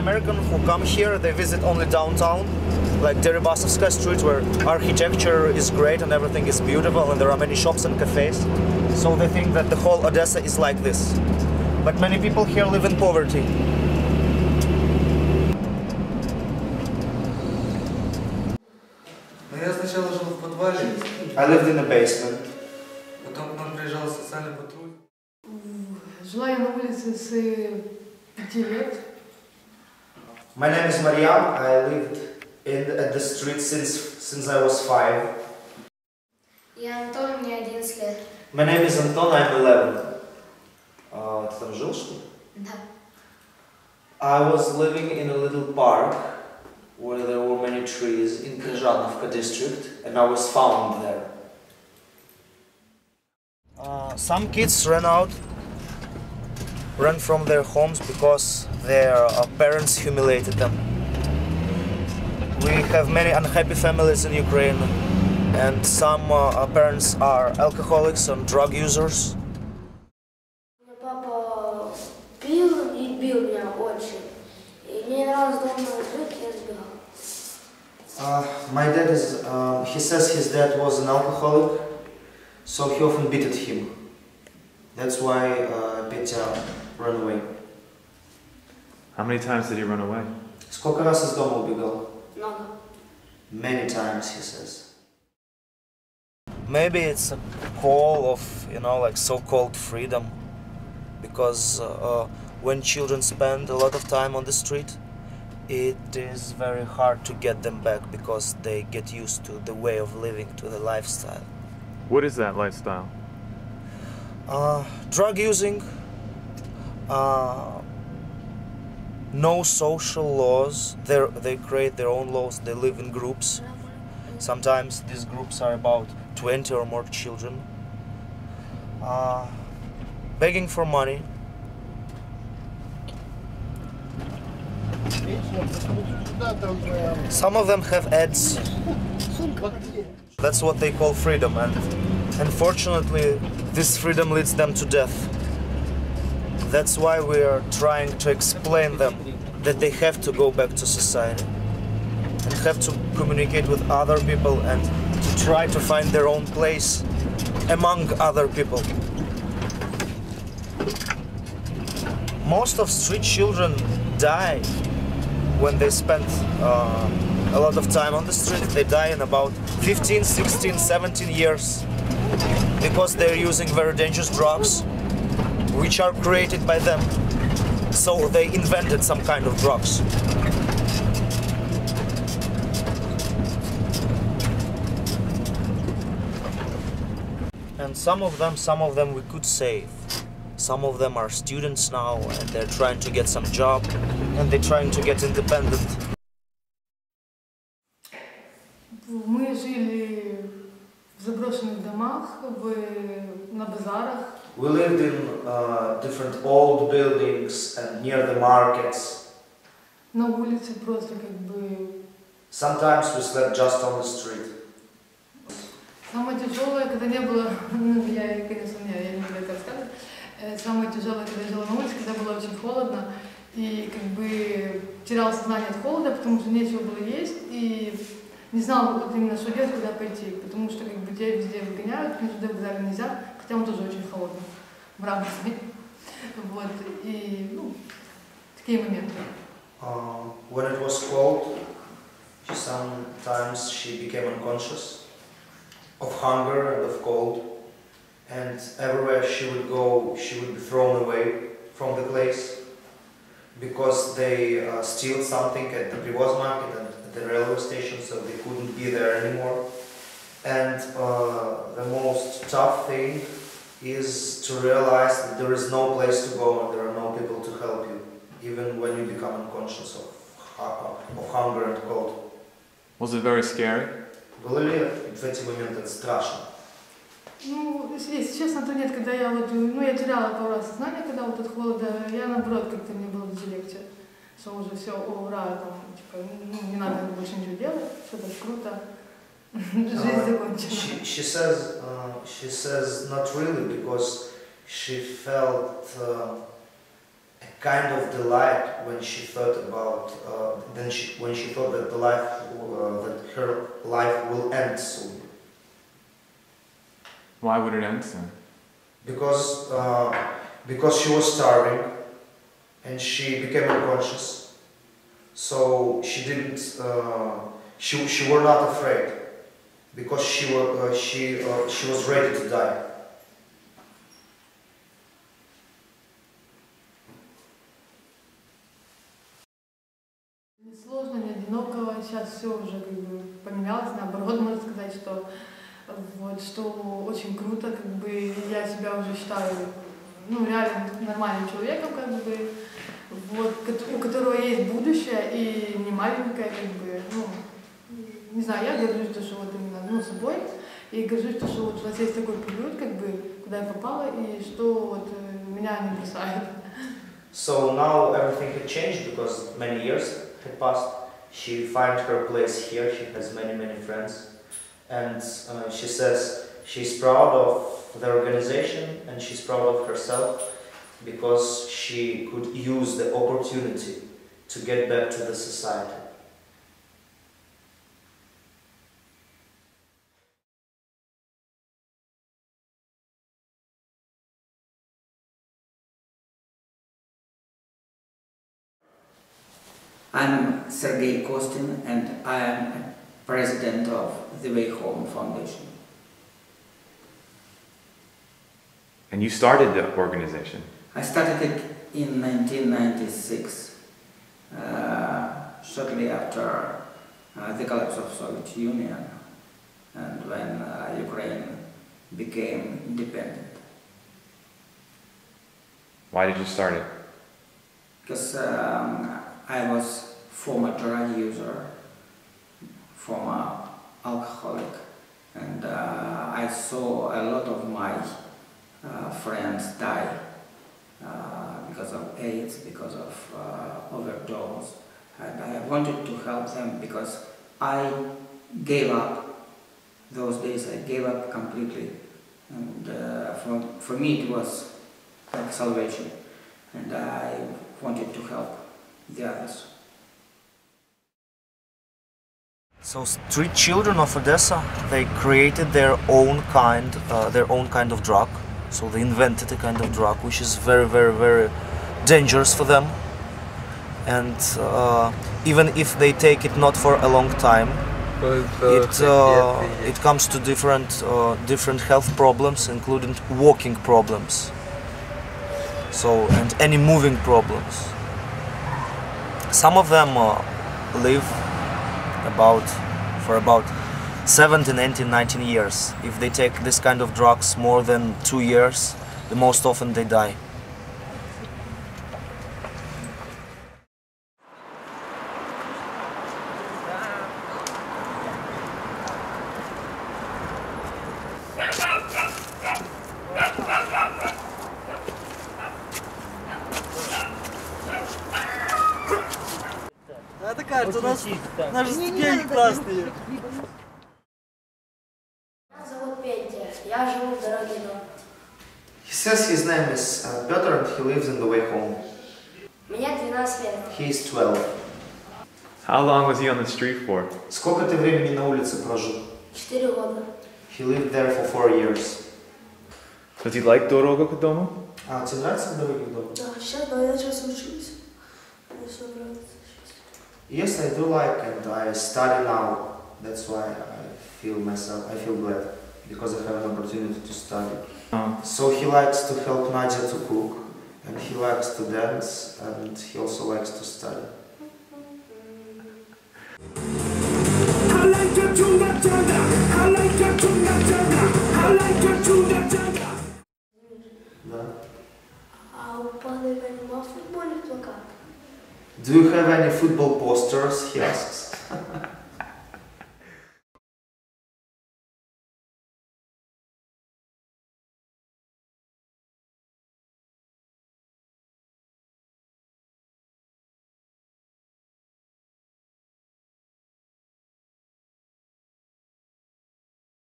American who come here, they visit only downtown, like Deribasovskaya Street, where architecture is great and everything is beautiful and there are many shops and cafes. So they think that the whole Odessa is like this. But many people here live in poverty. Я сначала жил в подвале. I lived in the basement. Потом к нам приезжал социальный патруль. Жила я на улице с 5 лет. My name is Mariam. I lived at the street since I was 5. Я Антон, мне 11 лет. My name is Anton. I'm 11. Ты там жил, что ли? Да. I was living in a little park where there were many trees in Kryzhanovka district, and I was found there. Some kids ran from their homes because their parents humiliated them. We have many unhappy families in Ukraine, and some parents are alcoholics and drug users. Папа пил и бил меня очень. И мне нравилось дома жить, я сбегал. My dad he says his dad was an alcoholic, so he often beated him. That's why Petya ran away. How many times did he run away? Сколько раз из дома убегал? Много. Many times, he says. Maybe it's a call of, like so-called freedom, because when children spend a lot of time on the street, it is very hard to get them back because they get used to the way of living, to the lifestyle. What is that lifestyle? Drug using, no social laws. They create their own laws. They live in groups. Sometimes these groups are about 20 or more children. Begging for money. Some of them have ads. That's what they call freedom, and unfortunately this freedom leads them to death. That's why we are trying to explain them that they have to go back to society and have to communicate with other people and to try to find their own place among other people. Most of street children die when they spend a lot of time on the street. They die in about 15, 16, 17 years because they're using very dangerous drugs which are created by them. So they invented some kind of drugs. And some of them we could save. Some of them are students now and they're trying to get some job and they're trying to get independent. Мы жили в заброшенных домах, на базарах. We lived in different old buildings and near the markets. На улице просто Sometimes we slept just on the street. Самое тяжелое, когда не было, я, конечно, я не буду это рассказывать. Самое тяжелое, когда я жила на улице, когда было очень холодно и теряла сознание от холода, потому что нечего было есть и не знала вот именно, что делать, куда пойти, потому что тебя везде выгоняют, никуда в зале нельзя, хотя он тоже очень холодный, мраморный. Вот, и, такие моменты. When it was cold, sometimes she became unconscious of hunger and of cold, and everywhere she would go, she would be thrown away from the place because they steal something at the Privoz market and at the railway station, so they couldn't be there anymore. And the most tough thing is to realize that there is no place to go and there are no people to help you, even when you become unconscious of hunger and cold. Was it very scary? Было ли в эти моменты страшно? Если честно, то нет, когда я я теряла пару раз сознание, когда от холода, я наоборот, как-то мне было даже легче, что уже все, ура, не надо больше ничего делать, все так круто, жизнь закончена. She says not really, because she felt kind of delight when she thought about when she thought that that her life will end soon. Why would it end soon? Because she was starving and she became unconscious. So she didn't. She were not afraid because she was ready to die. Не сложно, не одиноко, сейчас все уже как бы поменялось, наоборот, можно сказать, что очень круто, как бы я себя уже считаю, реально нормальным человеком, как бы, у которого есть будущее и не маленькое, как бы, не знаю, я горжусь, что именно, собой, и горжусь, что у нас есть такой приют, как бы, куда я попала, и что меня не бросают. So now everything had changed because many years had passed. She found her place here. She has many friends, and she says she's proud of the organization and she's proud of herself because she could use the opportunity to get back to the society. I'm Sergei Kostin and I am president of the Way Home Foundation. And you started the organization. I started it in 1996, shortly after the collapse of Soviet Union and when Ukraine became independent. Why did you start it? Because I was former drug user, former alcoholic, and I saw a lot of my friends die because of AIDS, because of overdose, and I wanted to help them because I gave up those days. I gave up completely, and for me it was like salvation, and I wanted to help the others. So street children of Odessa, they created their own kind of drug. So they invented a kind of drug which is very dangerous for them. And even if they take it not for a long time, it comes to different health problems, including walking problems. So and any moving problems. Some of them live for about 17, 18, 19 years. If they take this kind of drugs more than 2 years, the most often they die. Это кажется, у нас наши ступени классные. Меня зовут Петя, я живу в дороге дома. He says his name is Peter and he lives in the way home. Мне 12 лет. He is 12. How long was he on the street for? Сколько ты времени на улице прожил? 4 года. He lived there for 4 years. Does he like дорога к дому? А тебе нравится дороги к дому? Да, сейчас, я сейчас учусь. Мне все нравится. Yes, I do like and I study now. That's why I feel glad because I have an opportunity to study. So he likes to help Nadia to cook and he likes to dance and he also likes to study. Да. А у пана нема в футболе плакат? Do you have any football posters? He asks.